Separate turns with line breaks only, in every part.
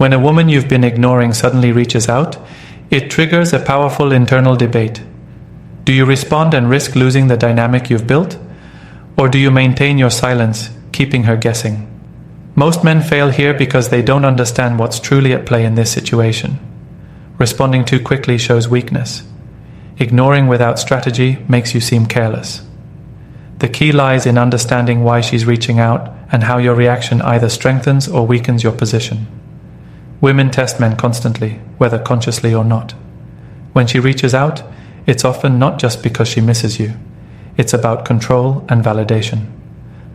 When a woman you've been ignoring suddenly reaches out, it triggers a powerful internal debate. Do you respond and risk losing the dynamic you've built? Or do you maintain your silence, keeping her guessing? Most men fail here because they don't understand what's truly at play in this situation. Responding too quickly shows weakness. Ignoring without strategy makes you seem careless. The key lies in understanding why she's reaching out and how your reaction either strengthens or weakens your position. Women test men constantly, whether consciously or not. When she reaches out, it's often not just because she misses you. It's about control and validation.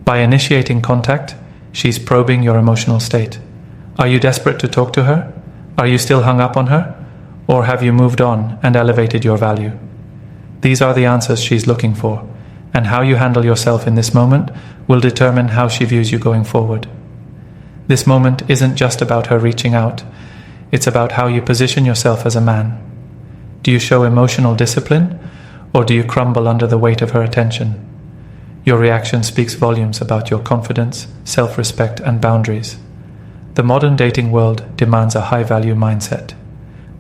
By initiating contact, she's probing your emotional state. Are you desperate to talk to her? Are you still hung up on her? Or have you moved on and elevated your value? These are the answers she's looking for, and how you handle yourself in this moment will determine how she views you going forward. This moment isn't just about her reaching out. It's about how you position yourself as a man. Do you show emotional discipline, or do you crumble under the weight of her attention? Your reaction speaks volumes about your confidence, self-respect, and boundaries. The modern dating world demands a high-value mindset.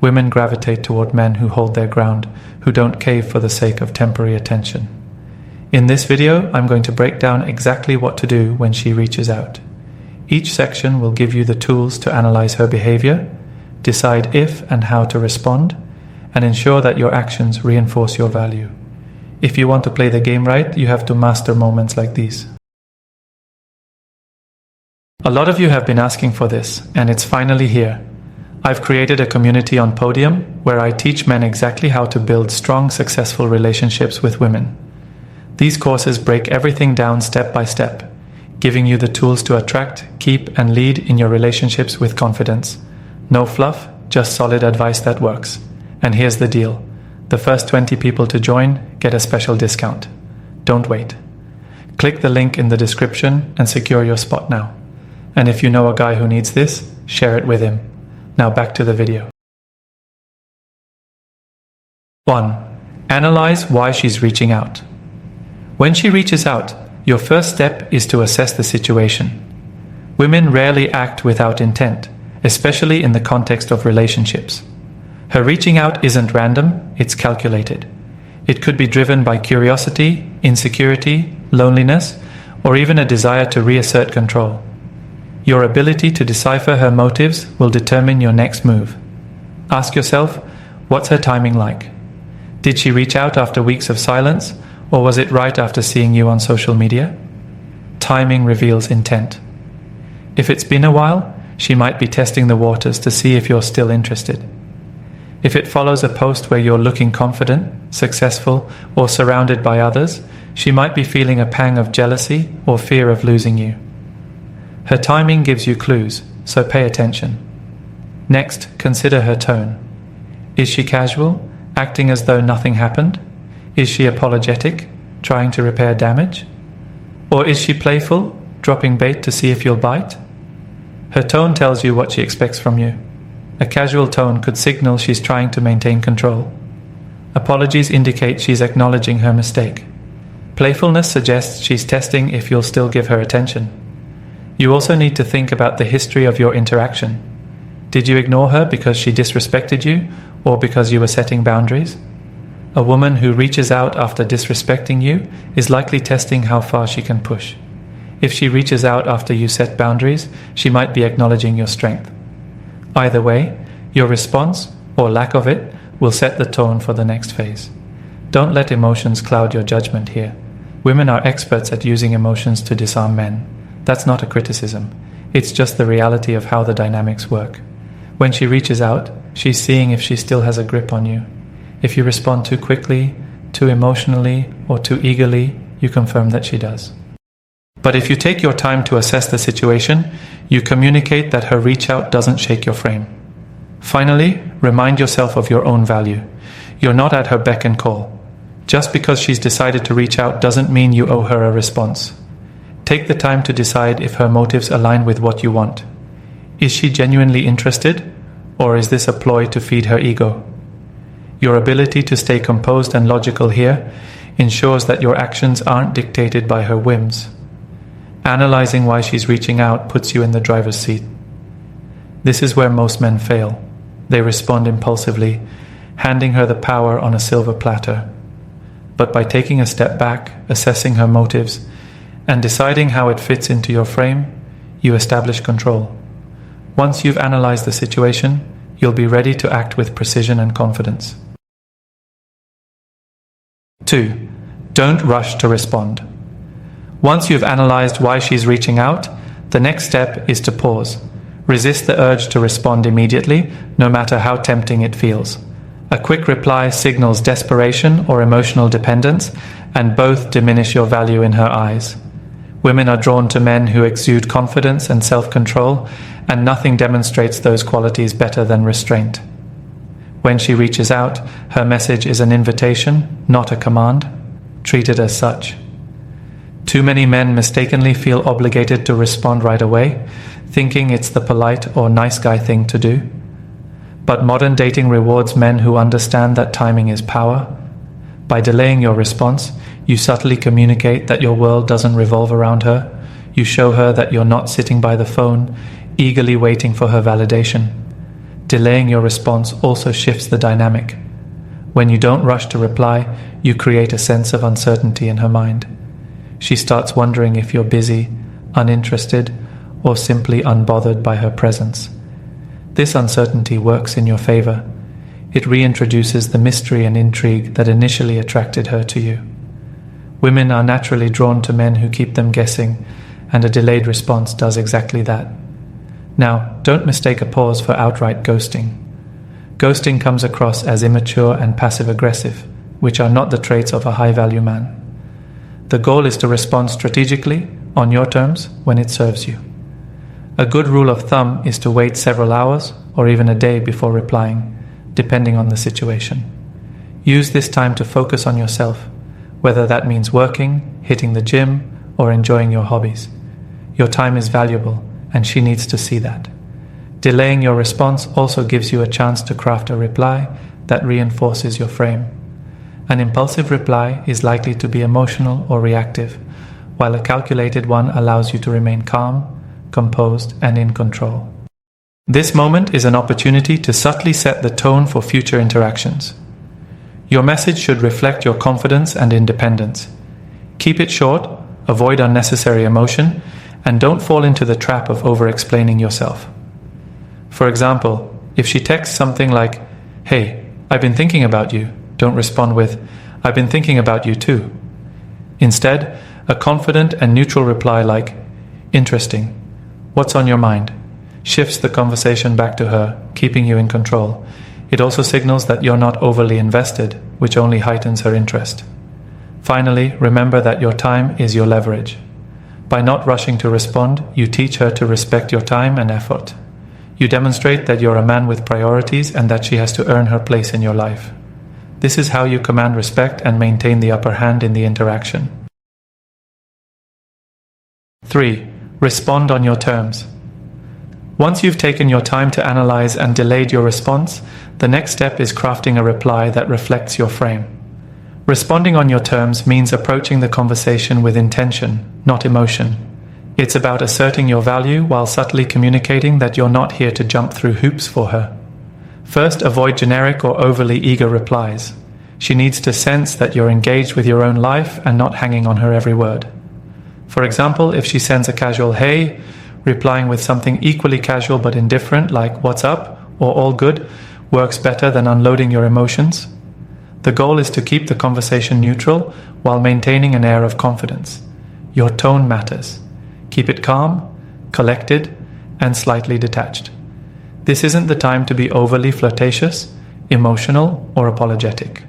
Women gravitate toward men who hold their ground, who don't cave for the sake of temporary attention. In this video, I'm going to break down exactly what to do when she reaches out. Each section will give you the tools to analyze her behavior, decide if and how to respond, and ensure that your actions reinforce your value. If you want to play the game right, you have to master moments like these. A lot of you have been asking for this, and it's finally here. I've created a community on PODIUM where I teach men exactly how to build strong, successful relationships with women. These courses break everything down step by step, giving you the tools to attract, keep, and lead in your relationships with confidence. No fluff, just solid advice that works. And here's the deal. The first 20 people to join get a special discount. Don't wait. Click the link in the description and secure your spot now. And if you know a guy who needs this, share it with him. Now back to the video. 1. Analyze why she's reaching out. When she reaches out, your first step is to assess the situation. Women rarely act without intent, especially in the context of relationships. Her reaching out isn't random, it's calculated. It could be driven by curiosity, insecurity, loneliness, or even a desire to reassert control. Your ability to decipher her motives will determine your next move. Ask yourself, what's her timing like? Did she reach out after weeks of silence, or was it right after seeing you on social media? Timing reveals intent. If it's been a while, she might be testing the waters to see if you're still interested. If it follows a post where you're looking confident, successful, or surrounded by others, she might be feeling a pang of jealousy or fear of losing you. Her timing gives you clues, so pay attention. Next, consider her tone. Is she casual, acting as though nothing happened? Is she apologetic, trying to repair damage? Or is she playful, dropping bait to see if you'll bite? Her tone tells you what she expects from you. A casual tone could signal she's trying to maintain control. Apologies indicate she's acknowledging her mistake. Playfulness suggests she's testing if you'll still give her attention. You also need to think about the history of your interaction. Did you ignore her because she disrespected you, or because you were setting boundaries? A woman who reaches out after disrespecting you is likely testing how far she can push. If she reaches out after you set boundaries, she might be acknowledging your strength. Either way, your response, or lack of it, will set the tone for the next phase. Don't let emotions cloud your judgment here. Women are experts at using emotions to disarm men. That's not a criticism. It's just the reality of how the dynamics work. When she reaches out, she's seeing if she still has a grip on you. If you respond too quickly, too emotionally, or too eagerly, you confirm that she does. But if you take your time to assess the situation, you communicate that her reach out doesn't shake your frame. Finally, remind yourself of your own value. You're not at her beck and call. Just because she's decided to reach out doesn't mean you owe her a response. Take the time to decide if her motives align with what you want. Is she genuinely interested, or is this a ploy to feed her ego? Your ability to stay composed and logical here ensures that your actions aren't dictated by her whims. Analyzing why she's reaching out puts you in the driver's seat. This is where most men fail. They respond impulsively, handing her the power on a silver platter. But by taking a step back, assessing her motives, and deciding how it fits into your frame, you establish control. Once you've analyzed the situation, you'll be ready to act with precision and confidence. 2. Don't rush to respond. Once you've analyzed why she's reaching out, the next step is to pause. Resist the urge to respond immediately, no matter how tempting it feels. A quick reply signals desperation or emotional dependence, and both diminish your value in her eyes. Women are drawn to men who exude confidence and self-control, and nothing demonstrates those qualities better than restraint. When she reaches out, her message is an invitation, not a command. Treat it as such. Too many men mistakenly feel obligated to respond right away, thinking it's the polite or nice guy thing to do. But modern dating rewards men who understand that timing is power. By delaying your response, you subtly communicate that your world doesn't revolve around her. You show her that you're not sitting by the phone, eagerly waiting for her validation. Delaying your response also shifts the dynamic. When you don't rush to reply, you create a sense of uncertainty in her mind. She starts wondering if you're busy, uninterested, or simply unbothered by her presence. This uncertainty works in your favor. It reintroduces the mystery and intrigue that initially attracted her to you. Women are naturally drawn to men who keep them guessing, and a delayed response does exactly that. Now, don't mistake a pause for outright ghosting. Ghosting comes across as immature and passive-aggressive, which are not the traits of a high-value man. The goal is to respond strategically, on your terms, when it serves you. A good rule of thumb is to wait several hours or even a day before replying, depending on the situation. Use this time to focus on yourself, whether that means working, hitting the gym, or enjoying your hobbies. Your time is valuable, and she needs to see that. Delaying your response also gives you a chance to craft a reply that reinforces your frame. An impulsive reply is likely to be emotional or reactive, while a calculated one allows you to remain calm, composed, and in control. This moment is an opportunity to subtly set the tone for future interactions. Your message should reflect your confidence and independence. Keep it short, avoid unnecessary emotion, and don't fall into the trap of over-explaining yourself. For example, if she texts something like, "Hey, I've been thinking about you," don't respond with, "I've been thinking about you too." Instead, a confident and neutral reply like, "Interesting. What's on your mind?" shifts the conversation back to her, keeping you in control. It also signals that you're not overly invested, which only heightens her interest. Finally, remember that your time is your leverage. By not rushing to respond, you teach her to respect your time and effort. You demonstrate that you're a man with priorities and that she has to earn her place in your life. This is how you command respect and maintain the upper hand in the interaction. 3. Respond on your terms. Once you've taken your time to analyze and delayed your response, the next step is crafting a reply that reflects your frame. Responding on your terms means approaching the conversation with intention, not emotion. It's about asserting your value while subtly communicating that you're not here to jump through hoops for her. First, avoid generic or overly eager replies. She needs to sense that you're engaged with your own life and not hanging on her every word. For example, if she sends a casual "hey," replying with something equally casual but indifferent like "what's up" or "all good" works better than unloading your emotions. The goal is to keep the conversation neutral while maintaining an air of confidence. Your tone matters. Keep it calm, collected, and slightly detached. This isn't the time to be overly flirtatious, emotional, or apologetic.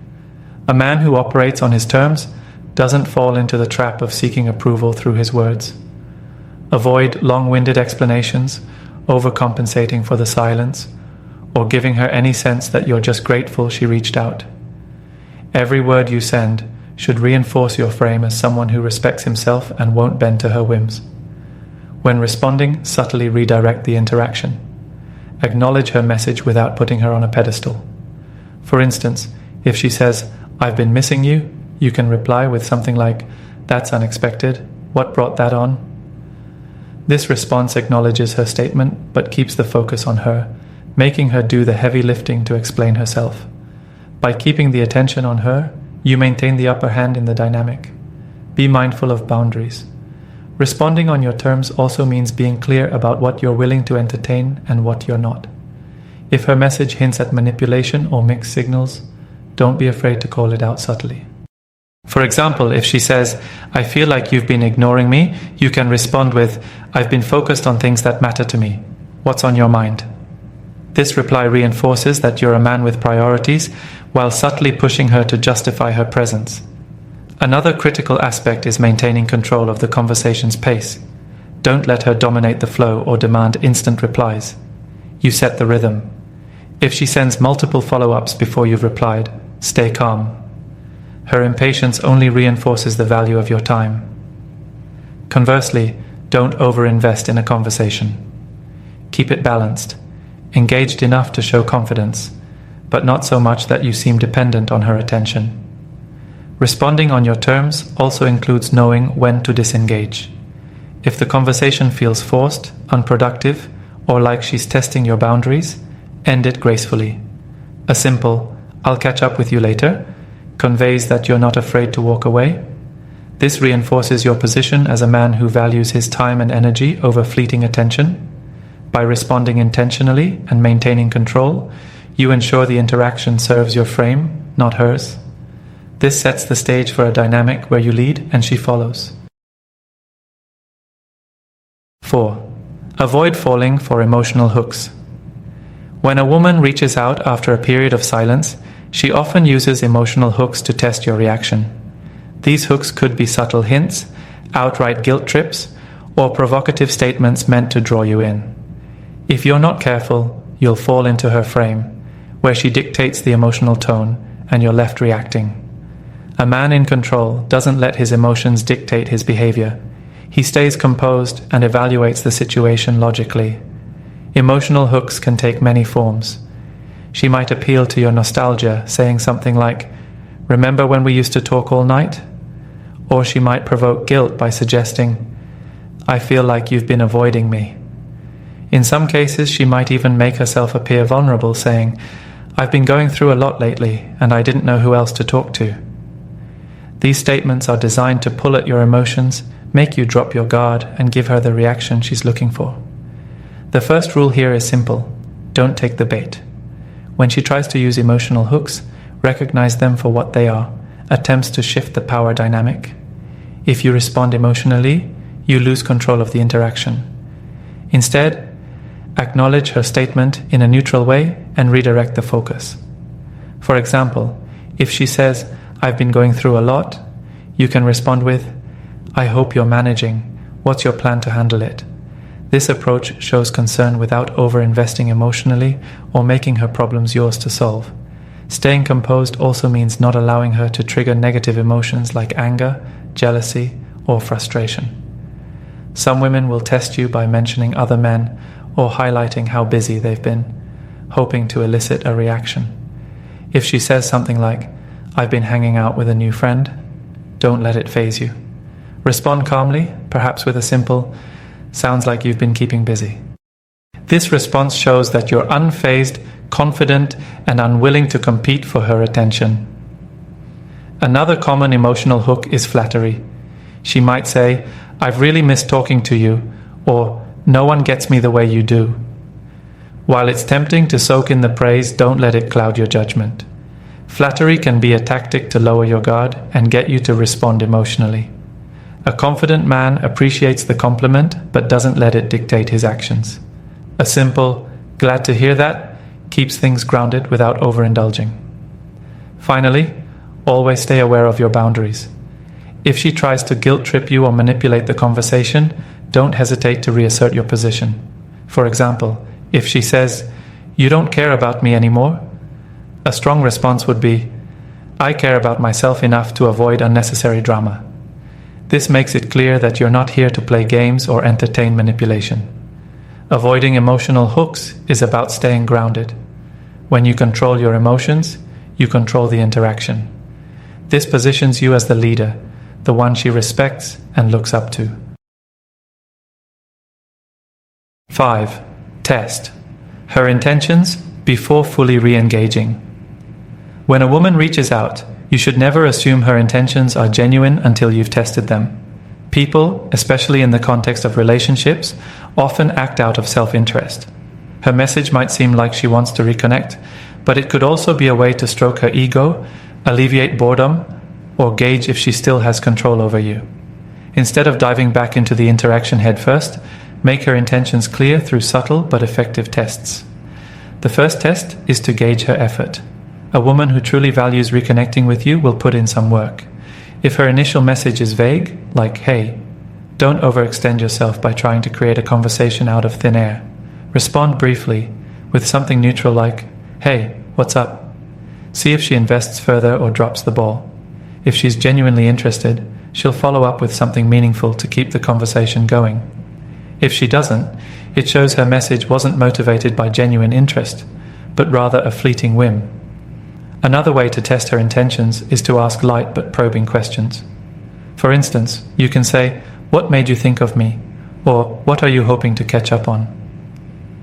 A man who operates on his terms doesn't fall into the trap of seeking approval through his words. Avoid long-winded explanations, overcompensating for the silence, or giving her any sense that you're just grateful she reached out. Every word you send should reinforce your frame as someone who respects himself and won't bend to her whims. When responding, subtly redirect the interaction. Acknowledge her message without putting her on a pedestal. For instance, if she says, "I've been missing you," you can reply with something like, "That's unexpected. What brought that on?" This response acknowledges her statement but keeps the focus on her, making her do the heavy lifting to explain herself. By keeping the attention on her, you maintain the upper hand in the dynamic. Be mindful of boundaries. Responding on your terms also means being clear about what you're willing to entertain and what you're not. If her message hints at manipulation or mixed signals, don't be afraid to call it out subtly. For example, if she says, "I feel like you've been ignoring me," you can respond with, "I've been focused on things that matter to me. What's on your mind?" This reply reinforces that you're a man with priorities, while subtly pushing her to justify her presence. Another critical aspect is maintaining control of the conversation's pace. Don't let her dominate the flow or demand instant replies. You set the rhythm. If she sends multiple follow-ups before you've replied, stay calm. Her impatience only reinforces the value of your time. Conversely, don't overinvest in a conversation. Keep it balanced, engaged enough to show confidence, but not so much that you seem dependent on her attention. Responding on your terms also includes knowing when to disengage. If the conversation feels forced, unproductive, or like she's testing your boundaries, end it gracefully. A simple, "I'll catch up with you later," conveys that you're not afraid to walk away. This reinforces your position as a man who values his time and energy over fleeting attention. By responding intentionally and maintaining control, you ensure the interaction serves your frame, not hers. This sets the stage for a dynamic where you lead and she follows. 4. Avoid falling for emotional hooks. When a woman reaches out after a period of silence, she often uses emotional hooks to test your reaction. These hooks could be subtle hints, outright guilt trips, or provocative statements meant to draw you in. If you're not careful, you'll fall into her frame, where she dictates the emotional tone and you're left reacting. A man in control doesn't let his emotions dictate his behavior. He stays composed and evaluates the situation logically. Emotional hooks can take many forms. She might appeal to your nostalgia, saying something like, "Remember when we used to talk all night?" Or she might provoke guilt by suggesting, "I feel like you've been avoiding me." In some cases, she might even make herself appear vulnerable, saying, "I've been going through a lot lately, and I didn't know who else to talk to." These statements are designed to pull at your emotions, make you drop your guard, and give her the reaction she's looking for. The first rule here is simple: don't take the bait. When she tries to use emotional hooks, recognize them for what they are, attempts to shift the power dynamic. If you respond emotionally, you lose control of the interaction. Instead, acknowledge her statement in a neutral way and redirect the focus. For example, if she says, "I've been going through a lot," you can respond with, "I hope you're managing. What's your plan to handle it?" This approach shows concern without over-investing emotionally or making her problems yours to solve. Staying composed also means not allowing her to trigger negative emotions like anger, jealousy, or frustration. Some women will test you by mentioning other men or highlighting how busy they've been, hoping to elicit a reaction. If she says something like, "I've been hanging out with a new friend," don't let it faze you. Respond calmly, perhaps with a simple, "Sounds like you've been keeping busy." This response shows that you're unfazed, confident, and unwilling to compete for her attention. Another common emotional hook is flattery. She might say, "I've really missed talking to you," or "No one gets me the way you do." While it's tempting to soak in the praise, don't let it cloud your judgment. Flattery can be a tactic to lower your guard and get you to respond emotionally. A confident man appreciates the compliment but doesn't let it dictate his actions. A simple, "Glad to hear that," keeps things grounded without overindulging. Finally, always stay aware of your boundaries. If she tries to guilt trip you or manipulate the conversation, don't hesitate to reassert your position. For example, if she says, "You don't care about me anymore," a strong response would be, "I care about myself enough to avoid unnecessary drama." This makes it clear that you're not here to play games or entertain manipulation. Avoiding emotional hooks is about staying grounded. When you control your emotions, you control the interaction. This positions you as the leader, the one she respects and looks up to. 5. Test her intentions before fully re-engaging. When a woman reaches out, you should never assume her intentions are genuine until you've tested them. People, especially in the context of relationships, often act out of self-interest. Her message might seem like she wants to reconnect, but it could also be a way to stroke her ego, alleviate boredom, or gauge if she still has control over you. Instead of diving back into the interaction headfirst, make her intentions clear through subtle but effective tests. The first test is to gauge her effort. A woman who truly values reconnecting with you will put in some work. If her initial message is vague, like, "Hey," don't overextend yourself by trying to create a conversation out of thin air. Respond briefly with something neutral like, "Hey, what's up?" See if she invests further or drops the ball. If she's genuinely interested, she'll follow up with something meaningful to keep the conversation going. If she doesn't, it shows her message wasn't motivated by genuine interest, but rather a fleeting whim. Another way to test her intentions is to ask light but probing questions. For instance, you can say, "What made you think of me?" or "What are you hoping to catch up on?"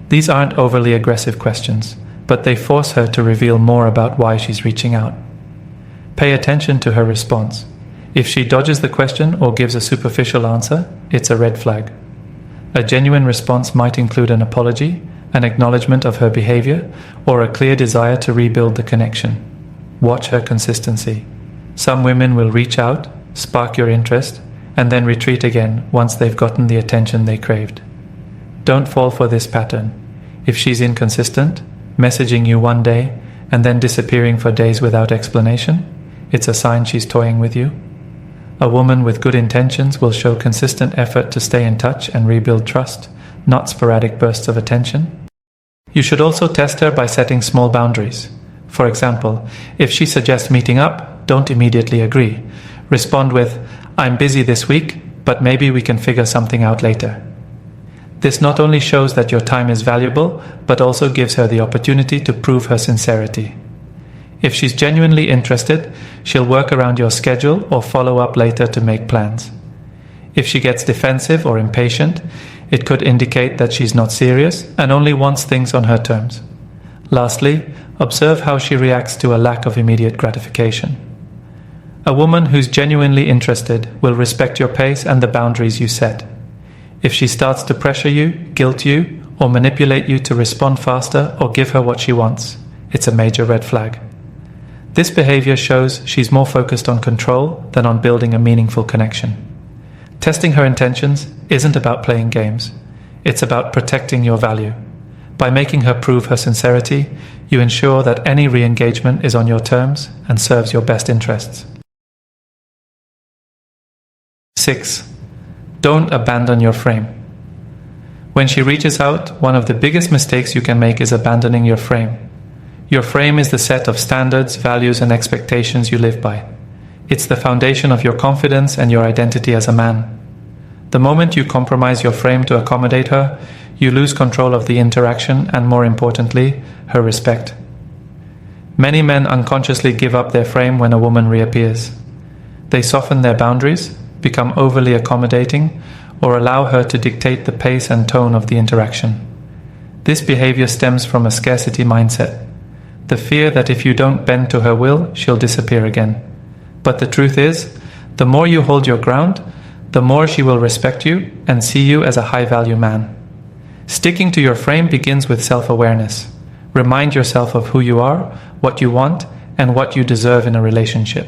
These aren't overly aggressive questions, but they force her to reveal more about why she's reaching out. Pay attention to her response. If she dodges the question or gives a superficial answer, it's a red flag. A genuine response might include an apology, an acknowledgement of her behavior, or a clear desire to rebuild the connection. Watch her consistency. Some women will reach out, spark your interest, and then retreat again once they've gotten the attention they craved. Don't fall for this pattern. If she's inconsistent, messaging you one day and then disappearing for days without explanation, it's a sign she's toying with you. A woman with good intentions will show consistent effort to stay in touch and rebuild trust, not sporadic bursts of attention. You should also test her by setting small boundaries. For example, if she suggests meeting up, don't immediately agree. Respond with, "I'm busy this week, but maybe we can figure something out later." This not only shows that your time is valuable, but also gives her the opportunity to prove her sincerity. If she's genuinely interested, she'll work around your schedule or follow up later to make plans. If she gets defensive or impatient, it could indicate that she's not serious and only wants things on her terms. Lastly, observe how she reacts to a lack of immediate gratification. A woman who's genuinely interested will respect your pace and the boundaries you set. If she starts to pressure you, guilt you, or manipulate you to respond faster or give her what she wants, it's a major red flag. This behavior shows she's more focused on control than on building a meaningful connection. Testing her intentions isn't about playing games. It's about protecting your value. By making her prove her sincerity, you ensure that any re-engagement is on your terms and serves your best interests. 6. Don't abandon your frame. When she reaches out, one of the biggest mistakes you can make is abandoning your frame. Your frame is the set of standards, values, and expectations you live by. It's the foundation of your confidence and your identity as a man. The moment you compromise your frame to accommodate her, you lose control of the interaction and, more importantly, her respect. Many men unconsciously give up their frame when a woman reappears. They soften their boundaries, become overly accommodating, or allow her to dictate the pace and tone of the interaction. This behavior stems from a scarcity mindset. The fear that if you don't bend to her will, she'll disappear again. But the truth is, the more you hold your ground, the more she will respect you and see you as a high-value man. Sticking to your frame begins with self-awareness. Remind yourself of who you are, what you want, and what you deserve in a relationship.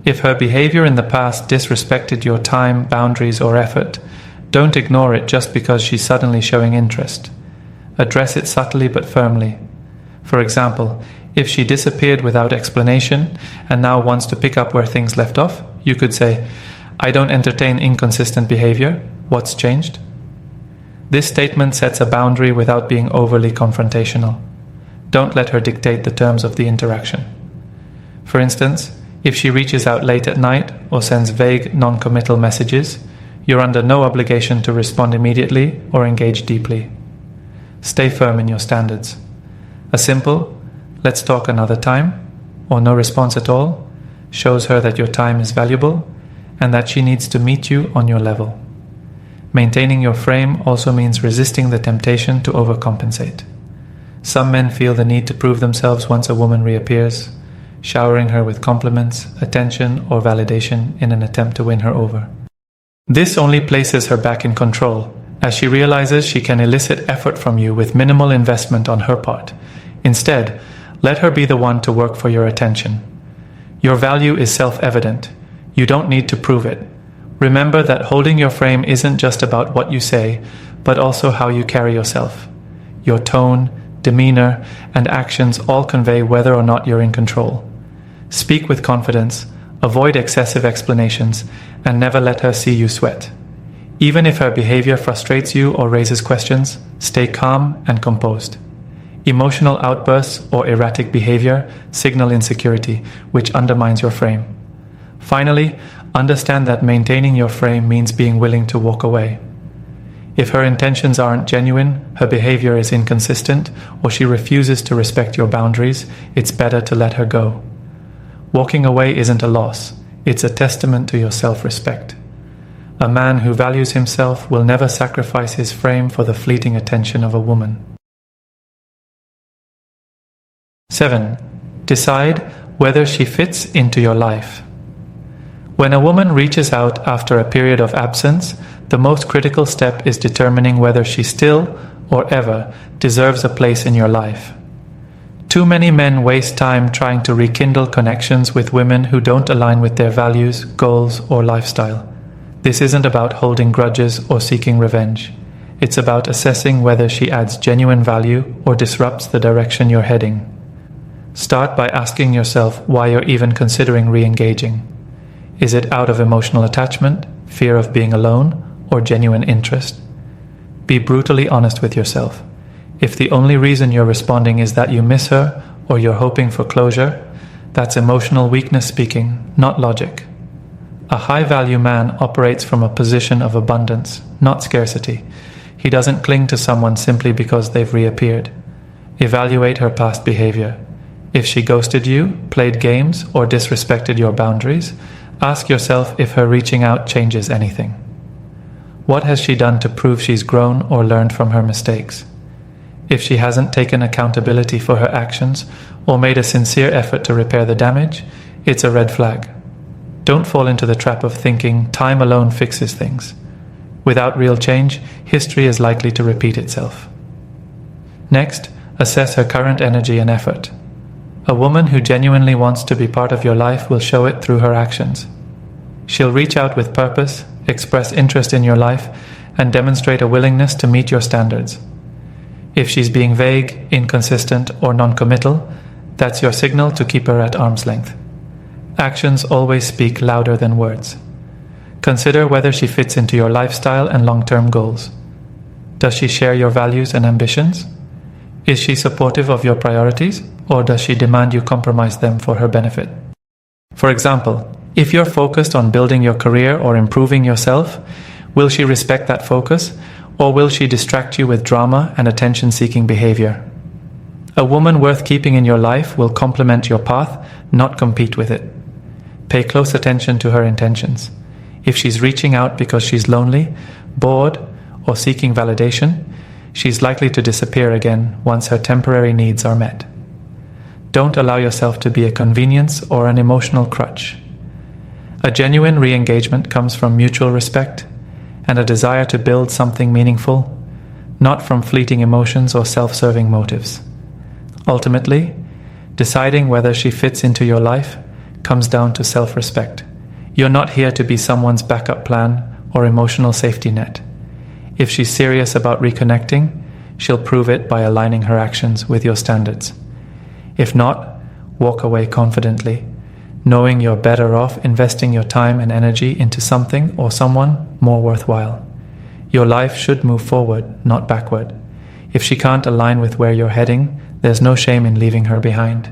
If her behavior in the past disrespected your time, boundaries, or effort, don't ignore it just because she's suddenly showing interest. Address it subtly but firmly. For example, if she disappeared without explanation and now wants to pick up where things left off, you could say, "I don't entertain inconsistent behavior. What's changed?" This statement sets a boundary without being overly confrontational. Don't let her dictate the terms of the interaction. For instance, if she reaches out late at night or sends vague, non-committal messages, you're under no obligation to respond immediately or engage deeply. Stay firm in your standards. A simple, "Let's talk another time," or no response at all, shows her that your time is valuable and that she needs to meet you on your level. Maintaining your frame also means resisting the temptation to overcompensate. Some men feel the need to prove themselves once a woman reappears, showering her with compliments, attention, or validation in an attempt to win her over. This only places her back in control, as she realizes she can elicit effort from you with minimal investment on her part. Instead, let her be the one to work for your attention. Your value is self-evident. You don't need to prove it. Remember that holding your frame isn't just about what you say, but also how you carry yourself. Your tone, demeanor, and actions all convey whether or not you're in control. Speak with confidence, avoid excessive explanations, and never let her see you sweat. Even if her behavior frustrates you or raises questions, stay calm and composed. Emotional outbursts or erratic behavior signal insecurity, which undermines your frame. Finally, understand that maintaining your frame means being willing to walk away. If her intentions aren't genuine, her behavior is inconsistent, or she refuses to respect your boundaries, it's better to let her go. Walking away isn't a loss, it's a testament to your self-respect. A man who values himself will never sacrifice his frame for the fleeting attention of a woman. 7. Decide whether she fits into your life. When a woman reaches out after a period of absence, the most critical step is determining whether she still, or ever, deserves a place in your life. Too many men waste time trying to rekindle connections with women who don't align with their values, goals, or lifestyle. This isn't about holding grudges or seeking revenge. It's about assessing whether she adds genuine value or disrupts the direction you're heading. Start by asking yourself why you're even considering re-engaging. Is it out of emotional attachment, fear of being alone, or genuine interest? Be brutally honest with yourself. If the only reason you're responding is that you miss her or you're hoping for closure, that's emotional weakness speaking, not logic. A high-value man operates from a position of abundance, not scarcity. He doesn't cling to someone simply because they've reappeared. Evaluate her past behavior. If she ghosted you, played games, or disrespected your boundaries, ask yourself if her reaching out changes anything. What has she done to prove she's grown or learned from her mistakes? If she hasn't taken accountability for her actions or made a sincere effort to repair the damage, it's a red flag. Don't fall into the trap of thinking time alone fixes things. Without real change, history is likely to repeat itself. Next, assess her current energy and effort. A woman who genuinely wants to be part of your life will show it through her actions. She'll reach out with purpose, express interest in your life, and demonstrate a willingness to meet your standards. If she's being vague, inconsistent, or non-committal, that's your signal to keep her at arm's length. Actions always speak louder than words. Consider whether she fits into your lifestyle and long-term goals. Does she share your values and ambitions? Is she supportive of your priorities, or does she demand you compromise them for her benefit? For example, if you're focused on building your career or improving yourself, will she respect that focus, or will she distract you with drama and attention-seeking behavior? A woman worth keeping in your life will complement your path, not compete with it. Pay close attention to her intentions. If she's reaching out because she's lonely, bored, or seeking validation, she's likely to disappear again once her temporary needs are met. Don't allow yourself to be a convenience or an emotional crutch. A genuine re-engagement comes from mutual respect and a desire to build something meaningful, not from fleeting emotions or self-serving motives. Ultimately, deciding whether she fits into your life comes down to self-respect. You're not here to be someone's backup plan or emotional safety net. If she's serious about reconnecting, she'll prove it by aligning her actions with your standards. If not, walk away confidently, knowing you're better off investing your time and energy into something or someone more worthwhile. Your life should move forward, not backward. If she can't align with where you're heading, there's no shame in leaving her behind.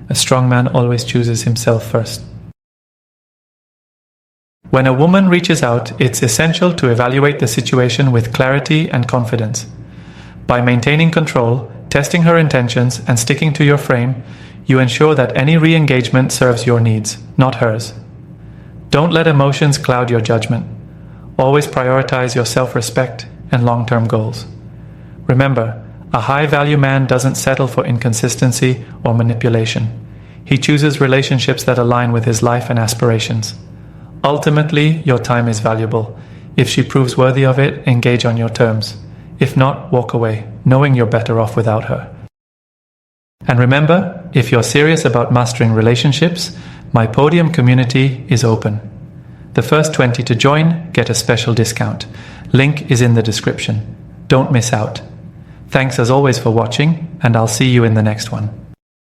A strong man always chooses himself first. When a woman reaches out, it's essential to evaluate the situation with clarity and confidence. By maintaining control, testing her intentions, and sticking to your frame, you ensure that any re-engagement serves your needs, not hers. Don't let emotions cloud your judgment. Always prioritize your self-respect and long-term goals. Remember, a high-value man doesn't settle for inconsistency or manipulation. He chooses relationships that align with his life and aspirations. Ultimately, your time is valuable. If she proves worthy of it, engage on your terms. If not, walk away, knowing you're better off without her. And remember, if you're serious about mastering relationships, my Podium community is open. The first 20 to join get a special discount. Link is in the description. Don't miss out. Thanks as always for watching, and I'll see you in the next one.